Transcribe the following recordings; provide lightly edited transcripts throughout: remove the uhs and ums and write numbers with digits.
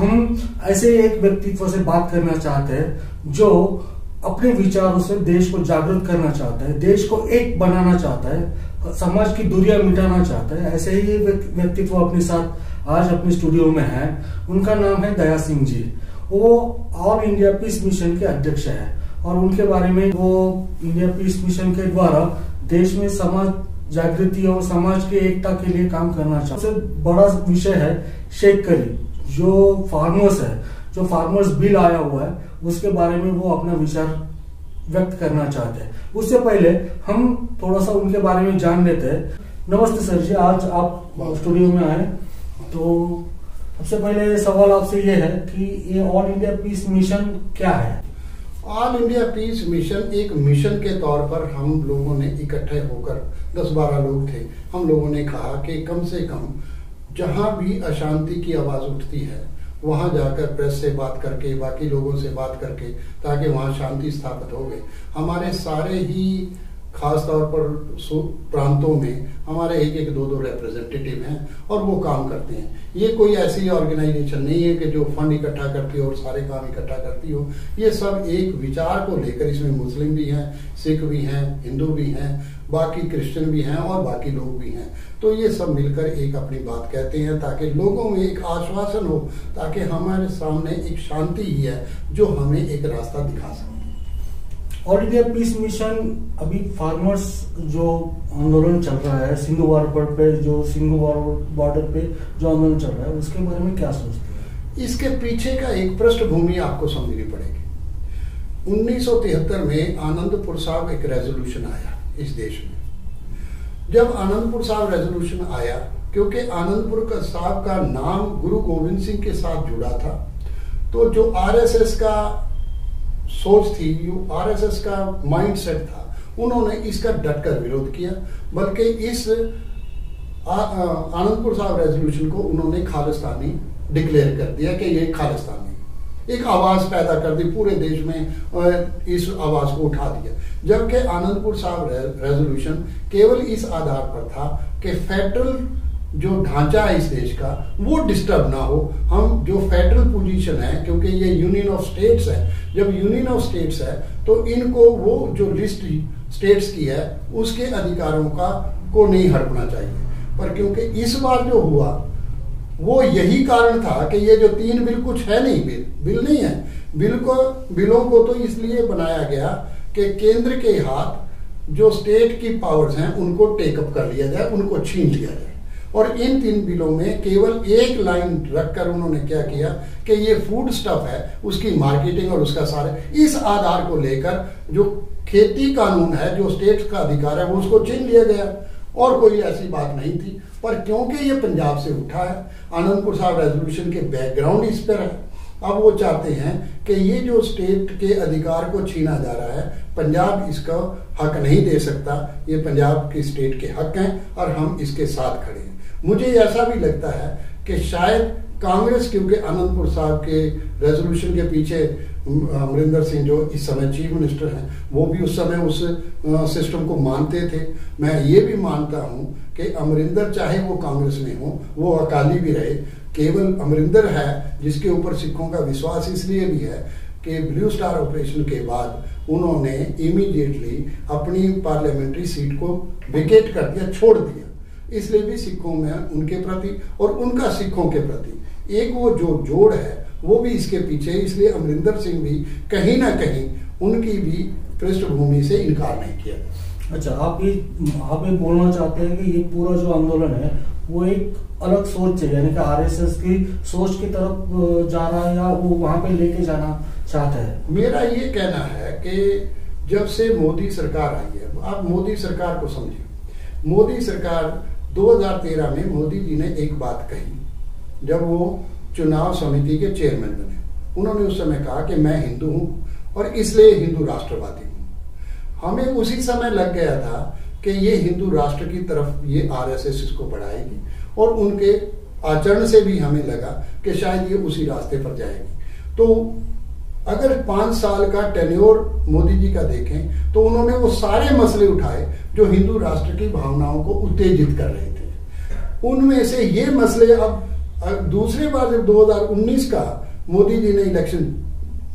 हम ऐसे एक व्यक्तित्व से बात करना चाहते हैं जो अपने विचारों से देश को जागृत करना चाहता है, देश को एक बनाना चाहता है, समाज की दूरियां मिटाना चाहता है। ऐसे ही व्यक्तित्व अपने साथ आज अपने स्टूडियो में है। उनका नाम है दया सिंह जी। वो ऑल इंडिया पीस मिशन के अध्यक्ष है और उनके बारे में वो इंडिया पीस मिशन के द्वारा देश में समाज जागृति और समाज की एकता के लिए काम करना चाहते हैं। सबसे बड़ा विषय है शेतकरी, जो फार्मर्स है, जो फार्मर्स बिल आया हुआ है उसके बारे में वो अपना विचार व्यक्त करना चाहते हैं। उससे पहले हम थोड़ा सा उनके बारे में जान लेते हैं। नमस्ते सर जी, आज आप स्टूडियो में आए तो सबसे पहले सवाल आपसे ये है कि ये ऑल इंडिया पीस मिशन क्या है? ऑल इंडिया पीस मिशन एक मिशन के तौर पर हम लोगों ने इकट्ठे होकर 10-12 लोग थे। हम लोगों ने कहा कि कम से कम जहां भी अशांति की आवाज उठती है वहां जाकर प्रेस से बात करके, बाकी लोगों से बात करके, ताकि वहां शांति स्थापित हो गई। हमारे सारे ही खास तौर पर प्रांतों में हमारे एक 2 रिप्रेजेंटेटिव हैं और वो काम करते हैं। ये कोई ऐसी ऑर्गेनाइजेशन नहीं है कि जो फंड इकट्ठा करती हो और सारे काम इकट्ठा करती हो। ये सब एक विचार को लेकर, इसमें मुस्लिम भी हैं, सिख भी हैं, हिंदू भी हैं, बाकी क्रिश्चियन भी हैं और बाकी लोग भी हैं। तो ये सब मिलकर एक अपनी बात कहते हैं ताकि लोगों में एक आश्वासन हो, ताकि हमारे सामने एक शांति ही है जो हमें एक रास्ता दिखा सके। ऑल इंडिया पीस मिशन अभी फार्मर्स जो आंदोलन चल रहा है सिंधु बॉर्डर पे जो आंदोलन चल रहा है उसके बारे में क्या सोचते हैं? इसके पीछे का एक पृष्ठभूमि आपको समझनी पड़ेगी। 1973 में आनंदपुर साहब एक रेजोल्यूशन आया इस देश में। जब आनंदपुर साहब रेजोल्यूशन आया, क्योंकि आनंदपुर का साहब का नाम गुरु गोविंद सिंह के साथ जुड़ा था, तो जो आरएसएस का सोच थी, आरएसएस का माइंडसेट था, उन्होंने इसका डटकर विरोध किया। बल्कि इस आनंदपुर साहब रेजोल्यूशन को उन्होंने खालिस्तानी डिक्लेयर कर दिया कि ये खालिस्तानी, एक आवाज पैदा कर दी पूरे देश में, इस आवाज को उठा दिया। जबकि आनंदपुर साहब रेजोल्यूशन केवल इस आधार पर था कि फेडरल जो ढांचा है इस देश का वो डिस्टर्ब ना हो। हम जो फेडरल पोजीशन है, क्योंकि ये यूनियन ऑफ स्टेट्स है, जब यूनियन ऑफ स्टेट्स है तो इनको वो जो लिस्ट स्टेट्स की है उसके अधिकारों को नहीं हड़पना चाहिए। पर क्योंकि इस बार जो हुआ वो यही कारण था कि ये जो 3 बिल कुछ है नहीं, बिल नहीं है। बिलों को तो इसलिए बनाया गया कि केंद्र के हाथ जो स्टेट की पावर्स हैं उनको टेकअप कर लिया जाए, उनको छीन लिया जाए। और इन 3 बिलों में केवल एक लाइन रखकर उन्होंने क्या किया कि ये फूड स्टफ है, उसकी मार्केटिंग और उसका सारे, इस आधार को लेकर जो खेती कानून है, जो स्टेट का अधिकार है, वो उसको छीन लिया गया। और कोई ऐसी बात नहीं थी। पर क्योंकि ये पंजाब से उठा है, आनंदपुर साहब रेजोल्यूशन के बैकग्राउंड इस पर है, अब वो चाहते हैं कि ये जो स्टेट के अधिकार को छीना जा रहा है, पंजाब इसका हक नहीं दे सकता। ये पंजाब के स्टेट के हक हैं और हम इसके साथ खड़े हैं। मुझे ऐसा भी लगता है कि शायद कांग्रेस, क्योंकि आनंदपुर साहब के रेजोल्यूशन के पीछे अमरिंदर सिंह जो इस समय चीफ मिनिस्टर हैं, वो भी उस समय उस सिस्टम को मानते थे। मैं ये भी मानता हूं कि अमरिंदर चाहे वो कांग्रेस में हो, वो अकाली भी रहे, केवल अमरिंदर है जिसके ऊपर सिखों का विश्वास इसलिए भी है कि ब्लू स्टार ऑपरेशन के बाद उन्होंने इमीडिएटली अपनी पार्लियामेंट्री सीट को विकेट कर दिया, छोड़ दिया। इसलिए भी सिखों में उनके प्रति और उनका सिखों के प्रति एक वो जो जोड़ है वो भी इसके पीछे। इसलिए अमरिंदर सिंह भी कहीं ना कहीं उनकी भी पृष्ठभूमि से इनकार नहीं किया। अच्छा, आप ये बोलना चाहते हैं कि ये पूरा जो आंदोलन है वो एक अलग सोच से, यानी कि आरएसएस की सोच की तरफ जा रहा है या वो वहां पे लेके जाना चाहता है? मेरा ये कहना है कि जब से मोदी सरकार आई है, आप मोदी सरकार को समझिए। मोदी सरकार 2013 में मोदी जी ने एक बात कही जब वो चुनाव समिति के चेयरमैन बने। उन्होंने उस समय कहा कि मैं हिंदू हूं और इसलिए हिंदू राष्ट्रवादी हूं। हमें उसी समय लग गया था कि ये हिंदू राष्ट्र की तरफ ये आरएसएस इसको बढ़ाएगी और उनके आचरण से भी हमें लगा कि शायद ये उसी रास्ते पर जाएगी। तो अगर 5 साल का टेन्योर मोदी जी का देखें तो उन्होंने वो सारे मसले उठाए जो हिंदू राष्ट्र की भावनाओं को उत्तेजित कर रहे थे। उनमें से ये मसले अब दूसरी बार जब 2019 का मोदी जी ने इलेक्शन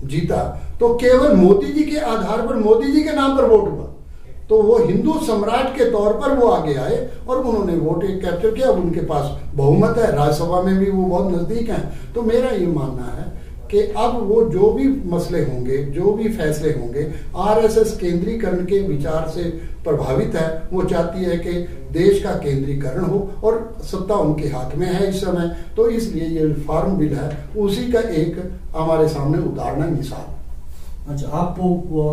जीता तो केवल मोदी जी के आधार पर, मोदी जी के नाम पर वोट हुआ। तो वो हिंदू सम्राट के तौर पर वो आगे आए और उन्होंने वोट कैप्चर किया। अब उनके पास बहुमत है, राज्यसभा में भी वो बहुत नजदीक हैं। तो मेरा ये मानना है कि अब वो जो भी मसले होंगे, जो भी फैसले होंगे, आरएसएस केंद्रीकरण के विचार से प्रभावित है। वो चाहती है कि देश का केंद्रीकरण हो और सत्ता उनके हाथ में है इस समय। तो इसलिए ये रिफॉर्म बिल है, उसी का एक हमारे सामने उदाहरण मिसाल। अच्छा, आप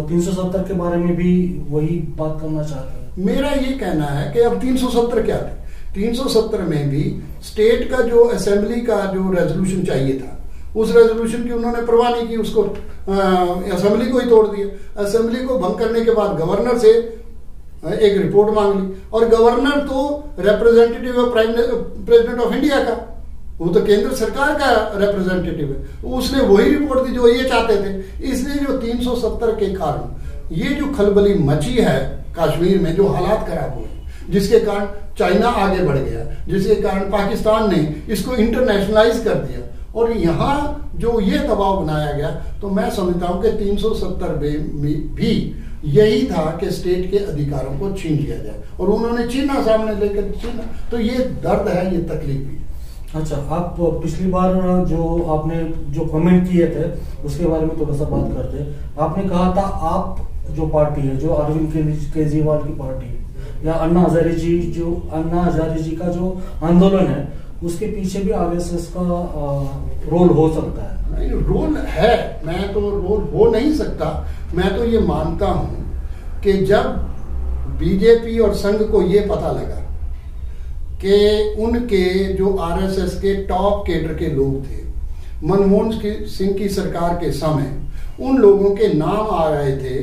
370 के बारे में भी वही बात करना चाहते हैं? मेरा ये कहना है कि अब 370 क्या थे, 370 में भी स्टेट का जो असेंबली का जो रेजोल्यूशन चाहिए था, उस रेजोल्यूशन की उन्होंने परवाह नहीं की, उसको असेंबली को ही तोड़ दिया। असेंबली को भंग करने के बाद गवर्नर से एक रिपोर्ट मांग ली, और गवर्नर तो रिप्रेजेंटेटिव है प्रेसिडेंट ऑफ इंडिया का, वो तो केंद्र सरकार का रिप्रेजेंटेटिव है, उसने वही रिपोर्ट दी जो ये चाहते थे। इसलिए जो 370 के कारण ये जो खलबली मची है कश्मीर में, जो हालात खराब हुए, जिसके कारण चाइना आगे बढ़ गया, जिसके कारण पाकिस्तान ने इसको इंटरनेशनलाइज कर दिया, और यहाँ जो ये दबाव बनाया गया, तो मैं समझता हूं कि 370 में भी यही था कि स्टेट के अधिकारों को छीन लिया जाए, और उन्होंने छीना, सामने लेकर छीना। तो ये दर्द है, ये तकलीफ भी है। अच्छा, आप पिछली बार जो आपने जो कमेंट किए थे उसके बारे में थोड़ा सा बात करते। आपने कहा था आप जो पार्टी है, जो अरविंद केजरीवाल की पार्टी है, या अन्ना हजारे जी का जो आंदोलन है, उसके पीछे भी आरएसएस का रोल हो सकता है? नहीं, रोल है, मैं तो रोल हो नहीं सकता। मैं तो ये मानता हूं कि जब बीजेपी और संघ को ये पता लगा कि उनके जो आरएसएस के टॉप केडर के लोग थे, मनमोहन सिंह की सरकार के समय उन लोगों के नाम आ रहे थे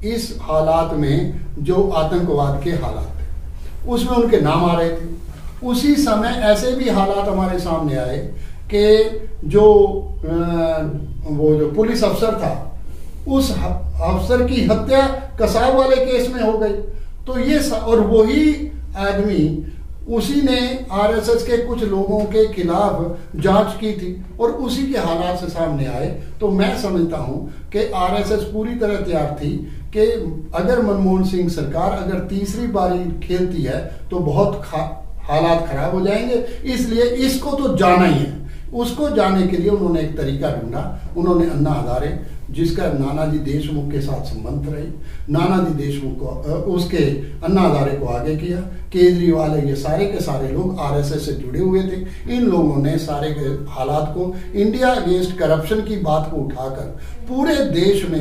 इस हालात में जो आतंकवाद के हालात थे, उसमें उनके नाम आ रहे थे। उसी समय ऐसे भी हालात हमारे सामने आए कि जो वो जो पुलिस अफसर था, उस अफसर की हत्या कसाब वाले केस में हो गई। तो ये और वही आदमी, उसी ने आरएसएस के कुछ लोगों के खिलाफ जांच की थी, और उसी के हालात से सामने आए। तो मैं समझता हूं कि आरएसएस पूरी तरह तैयार थी कि अगर मनमोहन सिंह सरकार अगर तीसरी बारी खेलती है तो बहुत हालात खराब हो जाएंगे। इसलिए इसको तो जाना ही है। उसको जाने के लिए उन्होंने एक तरीका ढूंढा। उन्होंने अन्ना हजारे, जिसका नानाजी देशमुख के साथ संबंध रहे, नानाजी देशमुख को उसके अन्ना हजारे को आगे किया। केजरीवाल, ये सारे के सारे लोग आरएसएस से जुड़े हुए थे। इन लोगों ने सारे के हालात को, इंडिया अगेंस्ट करप्शन की बात को उठाकर पूरे देश में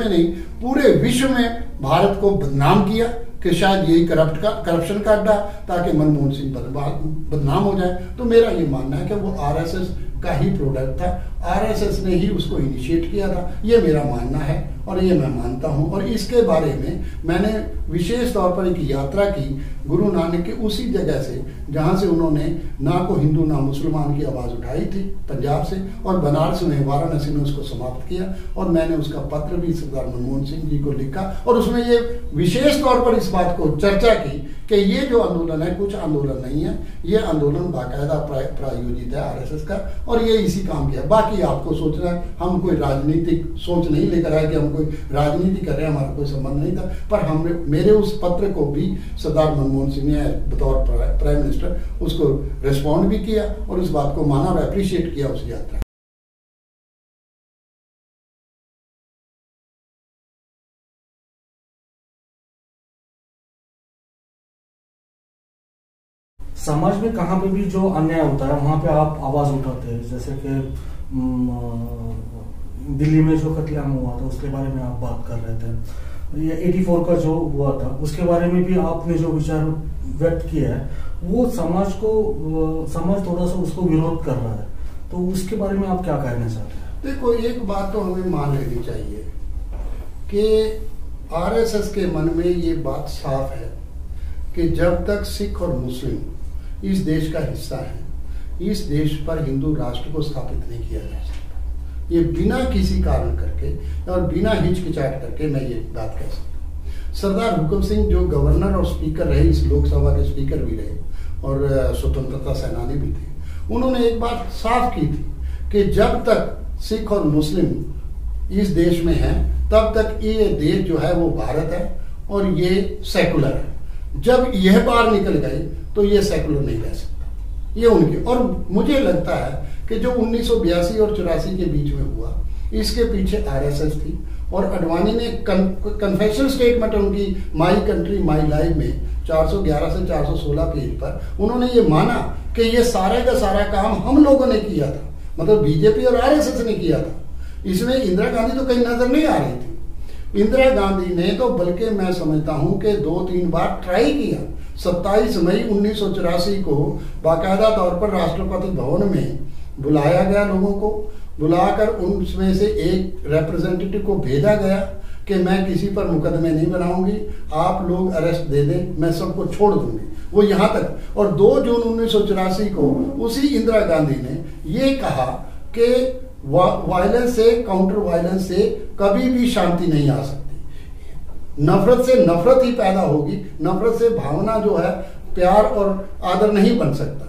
नहीं, पूरे विश्व में भारत को बदनाम किया कि शायद यही करप्शन का अड्डा, ताकि मनमोहन सिंह बदनाम हो जाए। तो मेरा ये मानना है कि वो आरएसएस का ही प्रोडक्ट था, आरएसएस ने ही उसको इनिशिएट किया था। ये मेरा मानना है और ये मैं मानता हूं। और इसके बारे में मैंने विशेष तौर पर एक यात्रा की गुरु नानक की उसी जगह से जहां से उन्होंने ना को हिंदू ना मुसलमान की आवाज उठाई थी, पंजाब से, और बनारस में, वाराणसी में उसको समाप्त किया। और मैंने उसका पत्र भी सरदार मनमोहन सिंह जी को लिखा, और उसमें ये विशेष तौर पर इस बात को चर्चा की कि ये जो आंदोलन है कुछ आंदोलन नहीं है, ये आंदोलन बाकायदा प्रायोजित है आरएसएस का, और ये इसी काम किया। बाकी आपको सोचना है, हम कोई राजनीतिक सोच नहीं लेकर आए कि हम कोई राजनीति कर रहे हैं, हमारा कोई संबंध नहीं था। पर हमने, मेरे उस पत्र को भी सरदार मनमोहन सिंह ने बतौर प्राइम मिनिस्टर उसको रिस्पॉन्ड भी किया, और उस बात को माना और अप्रिशिएट किया उस यात्रा। समाज में कहाँ पे भी जो अन्याय होता है वहां पे आप आवाज उठाते हैं। जैसे कि दिल्ली में जो कत्लेआम हुआ था उसके बारे में आप बात कर रहे थे, या 84 का जो हुआ था उसके बारे में भी आपने जो विचार व्यक्त किया है, वो समाज थोड़ा सा उसको विरोध कर रहा है। तो उसके बारे में आप क्या कहना चाहते हैं? देखो, एक बात तो हमें मान लेनी चाहिए कि आरएसएस के मन में ये बात साफ है कि जब तक सिख और मुस्लिम इस देश का हिस्सा है, इस देश पर हिंदू राष्ट्र को स्थापित नहीं किया जा सकता। ये बिना किसी कारण करके और बिना हिचकिचाहट करके मैं ये बात कह सकता हूँ। सरदार हुकम सिंह जो गवर्नर और स्पीकर रहे, इस लोकसभा के स्पीकर भी रहे और स्वतंत्रता सेनानी भी थे, उन्होंने एक बात साफ की थी कि जब तक सिख और मुस्लिम इस देश में हैं तब तक ये देश जो है वो भारत है और ये सेकुलर है। जब यह बाहर निकल गए तो ये सेकुलर नहीं रह सकता, ये उनकी। और मुझे लगता है कि जो 1982 और 84 के बीच में हुआ, इसके पीछे आरएसएस थी। और अडवाणी ने कन्फेशन स्टेटमेंट उनकी माई कंट्री माई लाइफ में 411 से 416 पेज पर उन्होंने ये माना कि ये सारे का सारा काम हम लोगों ने किया था, मतलब बीजेपी और आरएसएस ने किया था। इसमें इंदिरा गांधी तो कहीं नजर नहीं आ रही थी। इंदिरा गांधी ने तो बल्कि मैं समझता हूं कि 2-3 बार ट्राई किया। 27 मई 1984 को बाकायदा तौर पर राष्ट्रपति भवन में बुलाया गया, लोगों को बुलाकर उनमें से एक रिप्रेजेंटेटिव को भेजा गया कि मैं किसी पर मुकदमे नहीं बनाऊंगी, आप लोग अरेस्ट दे दें, मैं सबको छोड़ दूंगी। वो यहाँ तक। और 2 जून 1984 को उसी इंदिरा गांधी ने ये कहा कि वायलेंस से, काउंटर वायलेंस से कभी भी शांति नहीं आ सकती। नफरत से नफरत ही पैदा होगी, नफरत से भावना जो है प्यार और आदर नहीं बन सकता।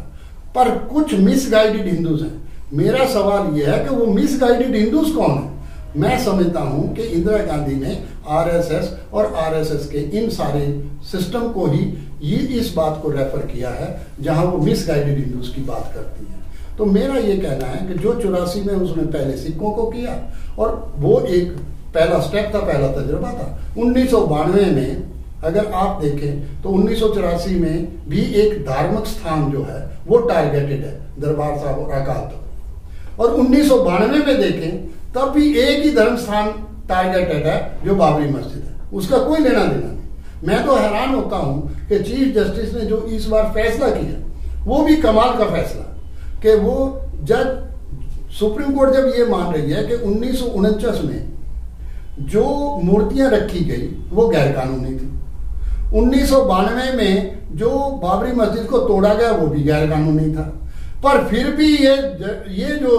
पर कुछ मिसगाइडेड हिंदूज हैं। मेरा सवाल यह है कि वो मिसगाइडेड हिंदूज कौन है? मैं समझता हूं कि इंदिरा गांधी ने आरएसएस और आरएसएस के इन सारे सिस्टम को ही ये इस बात को रेफर किया है जहां वो मिसगाइडेड हिंदूज की बात करती है। तो मेरा ये कहना है कि जो 84 में उसने पहले सिखों को किया और वो एक पहला स्टेप था, पहला तजुर्बा था। 1992 में अगर आप देखें तो 1984 में भी एक धार्मिक स्थान जो है वो टारगेटेड है, दरबार साहब और अकाल तख्त। और 1992 में देखें तब भी एक ही धर्म स्थान टारगेटेड है जो बाबरी मस्जिद है, उसका कोई लेना देना नहीं। मैं तो हैरान होता हूं कि चीफ जस्टिस ने जो इस बार फैसला किया वो भी कमाल का फैसला, कि वो जज सुप्रीम कोर्ट जब ये मान रही है कि 1949 में जो मूर्तियां रखी गई वो गैर कानूनी थी, 1992 में जो बाबरी मस्जिद को तोड़ा गया वो भी गैर कानूनी था, पर फिर भी ये जो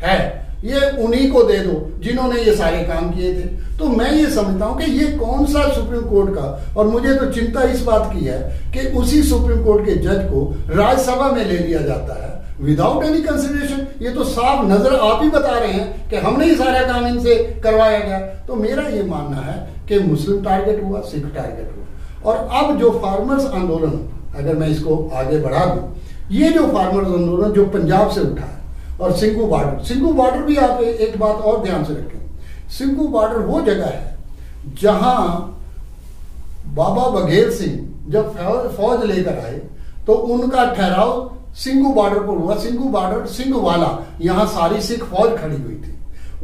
है ये उन्हीं को दे दो जिन्होंने ये सारे काम किए थे। तो मैं ये समझता हूं कि ये कौन सा सुप्रीम कोर्ट का, और मुझे तो चिंता इस बात की है कि उसी सुप्रीम कोर्ट के जज को राज्यसभा में ले लिया जाता है विदाउट एनी कंसिडरेशन। ये तो साफ नजर आप ही बता रहे हैं कि हमने ही सारा काम इनसे करवाया गया। तो मेरा ये मानना है कि मुस्लिम टारगेट हुआ, सिख टारगेट हुआ। और अब जो फार्मर्स आंदोलन, अगर मैं इसको आगे बढ़ा दूं, ये जो फार्मर्स आंदोलन जो पंजाब से उठा है और सिंघू बॉर्डर भी आप एक बात और ध्यान से रखें, सिंघू बॉर्डर वो जगह है जहां बाबा बघेल सिंह जब फौज लेकर आए तो उनका ठहराव सिंघू बॉर्डर पर हुआ। सिंघू बॉर्डर सिंघवाला, यहां सारी सिख फौज खड़ी हुई थी।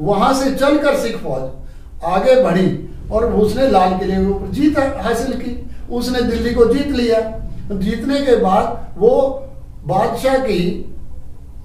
वहां से चलकर सिख फौज आगे बढ़ी और उसने लाल किले के ऊपर जीत हासिल की, उसने दिल्ली को जीत लिया। जीतने के बाद वो बादशाह की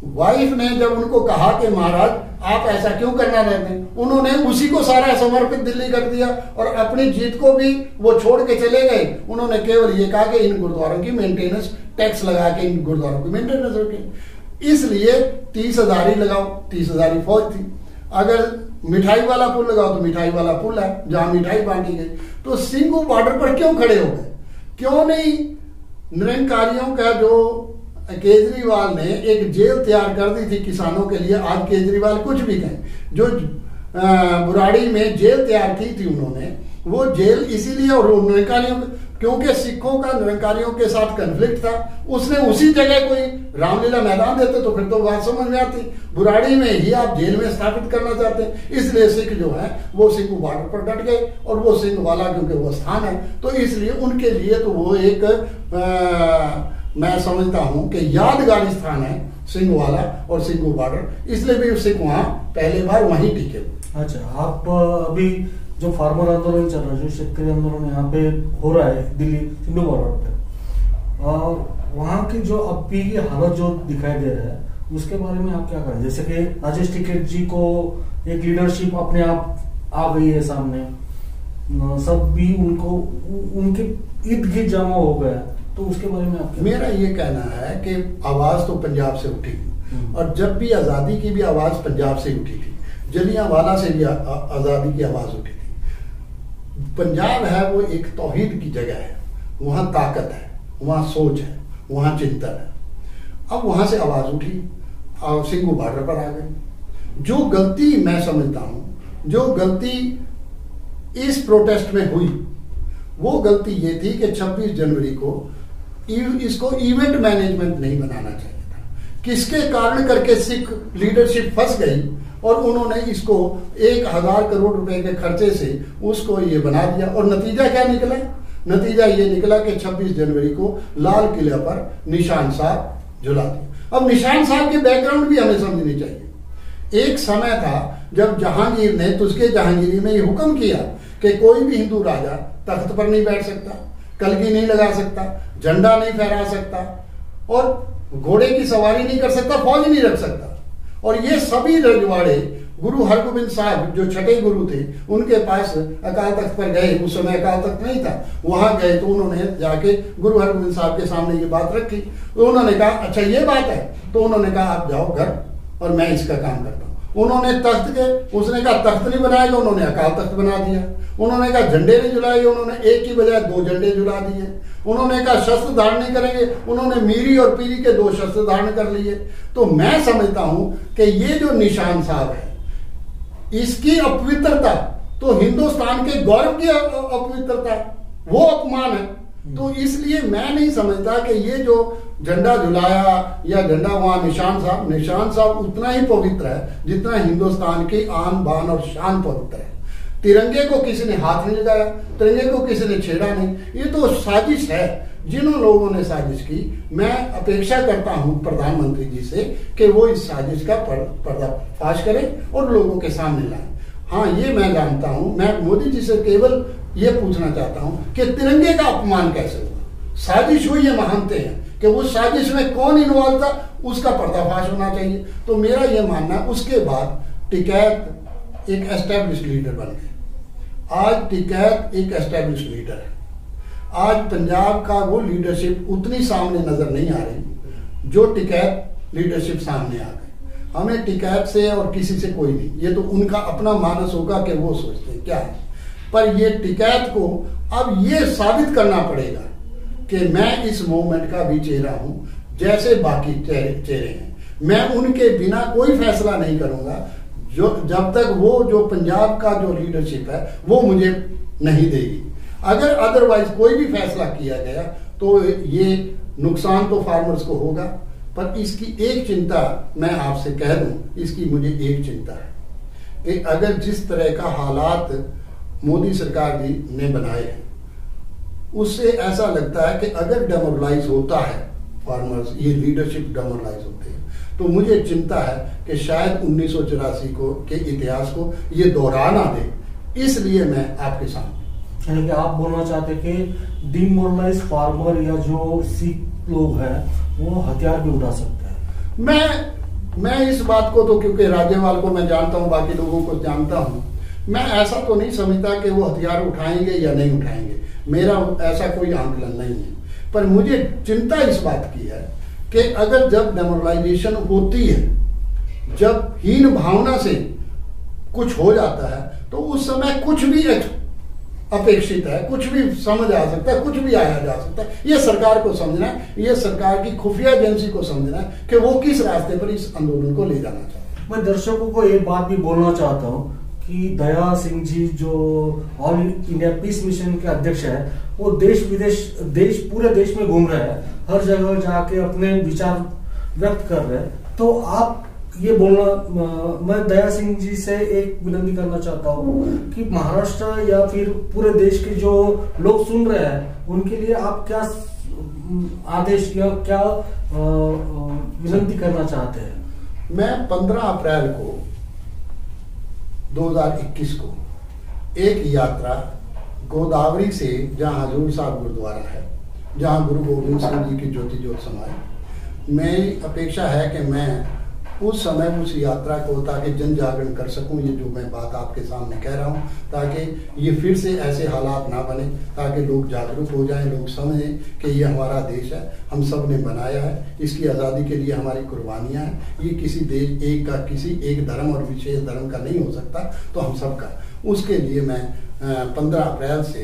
वाइफ ने जब उनको कहा कि महाराज आप ऐसा क्यों करना चाहते हैं, उन्होंने उसी को सारा समर्पित दिल्ली कर दिया और अपनी जीत को भी वो छोड़ के चले गए। उन्होंने केवल ये कहा कि इन गुरुद्वारों की मेंटेनेंस, टैक्स लगा के इन गुरुद्वारों की मेंटेनेंस रखें, इसलिए 30,000 ही लगाओ। 30,000 ही फौज थी। अगर मिठाई वाला पुल लगाओ तो मिठाई वाला पुल है जहां मिठाई बांटी गई। तो सिंघू बॉर्डर पर क्यों खड़े हो गए? क्यों नहीं निरंकारियों का जो केजरीवाल ने एक जेल तैयार कर दी थी किसानों के लिए, आज केजरीवाल कुछ भी कहें, जो बुराड़ी में जेल तैयार की थी उन्होंने, वो जेल इसीलिए, और निरंकारियों क्योंकि सिखों का निरंकारियों के साथ कन्फ्लिक्ट था, उसने उसी जगह कोई रामलीला मैदान देते तो फिर तो बात समझ में आती। बुराड़ी में ही आप जेल में स्थापित करना चाहते हैं, इसलिए सिख जो है वो सिंघू बॉर्डर पर डट गए। और वो सिंह वाला क्योंकि वो स्थान है तो इसलिए उनके लिए तो वो एक मैं समझता हूं कि यादगार स्थान है सिंह वाला और सिंघू बॉर्डर, इसलिए भी सिख वहां पहले बार वहीं टिके। अच्छा, आप अभी जो फार्मर आंदोलन चल रहा है, जो शेतकरी आंदोलन यहाँ पे हो रहा है दिल्ली सिंधु बॉर्डर पे, वहाँ की जो अभी की हालत जो दिखाई दे रहा है उसके बारे में आप क्या करें? जैसे कि राजेश टिकैत जी को एक लीडरशिप अपने आप आ गई है सामने, सब भी उनको उनके इर्द गिर्द जमा हो गया, तो उसके बारे में आप क्या? मेरा ये कहना है कि आवाज तो पंजाब से उठी और जब भी आजादी की भी आवाज पंजाब से उठी थी, जलियांवाला से भी आजादी की आवाज उठी थी। पंजाब है वो एक तौहीद की जगह है, वहां ताकत है, वहां सोच है, वहां चिंतन है। अब वहां से आवाज उठी और सिंघू बॉर्डर पर आ गए। जो गलती मैं समझता हूं, जो गलती इस प्रोटेस्ट में हुई, वो गलती ये थी कि 26 जनवरी को इसको इवेंट मैनेजमेंट नहीं बनाना चाहिए था। किसके कारण करके सिख लीडरशिप फंस गई और उन्होंने इसको 1000 करोड़ रुपए के खर्चे से उसको ये बना दिया। और नतीजा क्या निकला? नतीजा ये निकला कि 26 जनवरी को लाल किले पर निशान साहब जला दिया। अब निशान साहब की बैकग्राउंड भी हमें समझनी चाहिए। एक समय था जब जहांगीर ने तुस्के जहांगीरी में ये हुक्म किया कि कोई भी हिंदू राजा तख्त पर नहीं बैठ सकता, कलगी नहीं लगा सकता, झंडा नहीं फहरा सकता और घोड़े की सवारी नहीं कर सकता, फौज नहीं रख सकता। और ये सभी रजवाड़े गुरु हरगोबिंद साहब जो छठे गुरु थे उनके पास अकाल तख्त पर गए। उस समय अकाल तख्त नहीं था, वहां गए तो उन्होंने जाके गुरु हरगोबिंद साहब के सामने ये बात रखी। तो उन्होंने कहा अच्छा ये बात है, तो उन्होंने कहा आप जाओ घर और मैं इसका काम करता हूं। उन्होंने तख्त के, उसने कहा तख्त नहीं बनाएगा, उन्होंने अकाल तख्त बना दिया। उन्होंने कहा झंडे नहीं जुलाएंगे, उन्होंने एक की बजाय 2 झंडे जुला दिए। उन्होंने कहा शस्त्र धारण नहीं करेंगे, उन्होंने मीरी और पीरी के 2 शस्त्र धारण कर लिए। तो मैं समझता हूं कि ये जो निशान साहब है, इसकी अपवित्रता तो हिंदुस्तान के गौरव की अपवित्रता, वो अपमान है। तो इसलिए मैं नहीं समझता कि ये जो झंडा झुलाया या झंडा वहां निशान साहब उतना ही पवित्र है जितना हिंदुस्तान की आन बान और शान पवित्र है। तिरंगे को किसी ने हाथ नहीं लगाया, तिरंगे को किसी ने छेड़ा नहीं। ये तो साजिश है, जिन लोगों ने साजिश की। मैं अपेक्षा करता हूं प्रधानमंत्री जी से कि वो इस साजिश का पर्दाफाश करें और लोगों के सामने लाएं। हाँ, ये मैं जानता हूं, मैं मोदी जी से केवल ये पूछना चाहता हूं कि तिरंगे का अपमान कैसे हुआ? साजिश हुई, ये मानते हैं कि उस साजिश में कौन इन्वॉल्व था, उसका पर्दाफाश होना चाहिए। तो मेरा ये मानना, उसके बाद टिकैत एक एस्टेब्लिश लीडर बन गए। आज टिकैत एक एस्टेब्लिश लीडर है। आज पंजाब का वो लीडरशिप उतनी सामने नजर नहीं आ रही जो टिकैत लीडरशिप सामने आ गई। हमें टिकैत से और किसी से कोई नहीं, ये तो उनका अपना मानस होगा कि वो सोचते हैं क्या है। पर ये टिकैत को अब ये साबित करना पड़ेगा कि मैं इस मूवमेंट का भी चेहरा हूं जैसे बाकी चेहरे हैं। मैं उनके बिना कोई फैसला नहीं करूंगा जो जब तक वो जो पंजाब का जो लीडरशिप है वो मुझे नहीं देगी। अगर अदरवाइज कोई भी फैसला किया गया तो ये नुकसान तो फार्मर्स को होगा। पर इसकी एक चिंता मैं आपसे कह दूं, इसकी मुझे एक चिंता है कि अगर जिस तरह का हालात मोदी सरकार जी ने बनाए हैं, उससे ऐसा लगता है कि अगर डेमोरलाइज होता है फार्मर्स, ये लीडरशिप डेमोरलाइज होते हैं, तो मुझे चिंता है कि शायद 1984 को के इतिहास को ये दोहरा ना दे। इसलिए मैं आपके सामने, यानी कि आप बोलना चाहते कि डिमोरलाइज फार्मर या जो सिख लोग हैं वो हथियार भी उठा सकते हैं। मैं इस बात को तो, क्योंकि राज्यपाल को मैं जानता हूं, बाकी लोगों को जानता हूं, मैं ऐसा तो नहीं समझता कि वो हथियार उठाएंगे या नहीं उठाएंगे। मेरा ऐसा कोई आंकलन नहीं है। पर मुझे चिंता इस बात की है कि अगर जब डेमोरलाइजेशन होती है, जब हीन भावना से कुछ हो जाता है, तो उस समय कुछ भी अपेक्षित है, कुछ भी समझ आ सकता है, कुछ भी आया जा सकता है। ये सरकार को समझना है, ये सरकार की खुफिया एजेंसी को समझना है कि वो किस रास्ते पर इस आंदोलन को ले जाना चाहते हैं। मैं दर्शकों को ये बात भी बोलना चाहता हूँ कि दया सिंह जी जो ऑल इंडिया पीस मिशन के अध्यक्ष है, वो देश विदेश पूरे देश में घूम रहे हैं, हर जगह जाके अपने विचार व्यक्त कर रहे हैं। तो आप ये बोलना, मैं दया सिंह जी से एक विनती करना चाहता हूँ कि महाराष्ट्र या फिर पूरे देश के जो लोग सुन रहे हैं उनके लिए आप क्या आदेश या क्या विनती करना चाहते हैं? मैं 15 अप्रैल को 2021 को एक यात्रा गोदावरी से, जहां हजूर साहब गुरुद्वारा है, जहां गुरु गोविंद सिंह जी की ज्योति ज्योत समाए, मेरी अपेक्षा है कि मैं उस समय उस यात्रा को, ताकि जन जागरण कर सकूं, ये जो मैं बात आपके सामने कह रहा हूं, ताकि ये फिर से ऐसे हालात ना बने, ताकि लोग जागरूक हो जाएं, लोग समझें कि ये हमारा देश है, हम सब ने बनाया है, इसकी आज़ादी के लिए हमारी कुर्बानियां हैं। ये किसी देश एक का, किसी एक धर्म और विशेष धर्म का नहीं हो सकता, तो हम सब का। उसके लिए मैं 15 अप्रैल से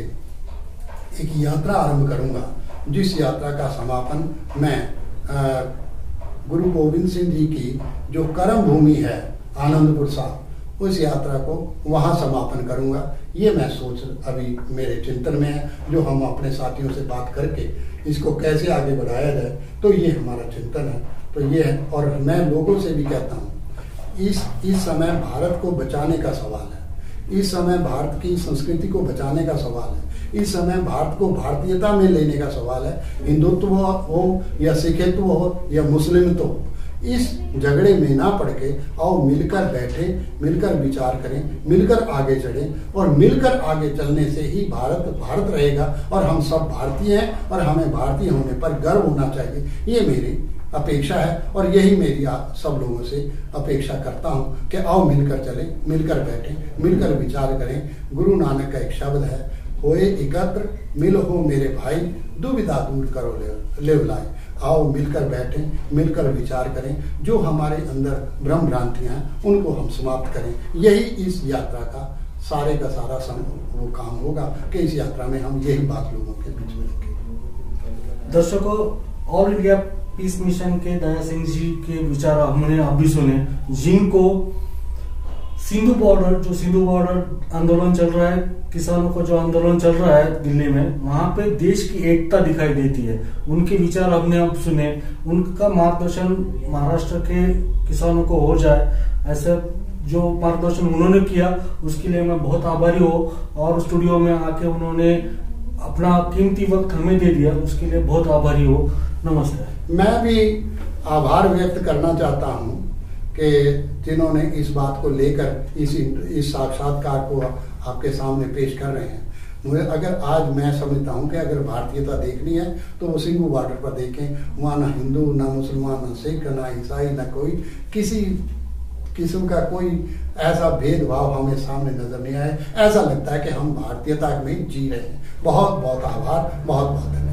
एक यात्रा आरंभ करूंगा, जिस यात्रा का समापन मैं गुरु गोविंद सिंह जी की जो कर्म भूमि है आनंदपुर साहब, उस यात्रा को वहाँ समापन करूँगा। ये मैं सोच अभी मेरे चिंतन में है, जो हम अपने साथियों से बात करके इसको कैसे आगे बढ़ाया जाए, तो ये हमारा चिंतन है। तो ये है, और मैं लोगों से भी कहता हूँ, इस समय भारत को बचाने का सवाल है, इस समय भारत की संस्कृति को बचाने का सवाल है, इस समय भारत को भारतीयता में लेने का सवाल है। हिंदुत्व हो या सिखत्व हो या मुस्लिमत्व हो, इस झगड़े में ना पड़ के आओ मिलकर बैठे, मिलकर विचार करें, मिलकर आगे चढ़ें, और मिलकर आगे चलने से ही भारत भारत रहेगा और हम सब भारतीय हैं और हमें भारतीय होने पर गर्व होना चाहिए। ये मेरी अपेक्षा है और यही मेरी सब लोगों से अपेक्षा करता हूँ कि आओ मिलकर चलें, मिलकर बैठें, मिलकर विचार करें। गुरु नानक का एक शब्द है, होए एकत्र मिलो हो मेरे भाई, दुविधा दूर करो लेव लाए। आओ मिलकर बैठें, मिलकर विचार करें, जो हमारे अंदर भ्रम भ्रांतियां हैं उनको हम समाप्त करें। यही इस यात्रा का सारे का सारा वो काम होगा कि इस यात्रा में हम यही बात लोगों के बीच में रखें। दर्शकों, ऑल इंडिया पीस मिशन के दया सिंह जी के विचार हमने अभी सुने, जिनको सिंधु बॉर्डर आंदोलन चल रहा है, किसानों का जो आंदोलन चल रहा है दिल्ली में, वहां पे देश की एकता दिखाई देती है। उनके विचार हमने अब सुने, उनका मार्गदर्शन महाराष्ट्र के किसानों को हो जाए, ऐसा जो मार्गदर्शन उन्होंने किया उसके लिए मैं बहुत आभारी हूँ। और स्टूडियो में आके उन्होंने अपना कीमती वक्त हमें दे दिया, उसके लिए बहुत आभारी हूँ। नमस्ते। मैं भी आभार व्यक्त करना चाहता हूँ कि जिन्होंने इस बात को लेकर इस साक्षात्कार को आपके सामने पेश कर रहे हैं। मुझे अगर आज मैं समझता हूँ कि अगर भारतीयता देखनी है तो वो सिंधु बॉर्डर पर देखें, वहाँ ना हिंदू ना मुसलमान ना सिख ना ईसाई ना कोई किसी किस्म का कोई ऐसा भेदभाव हमें सामने नजर नहीं आए। ऐसा लगता है कि हम भारतीयता में जी रहे हैं। बहुत बहुत आभार, बहुत बहुत धन्यवाद।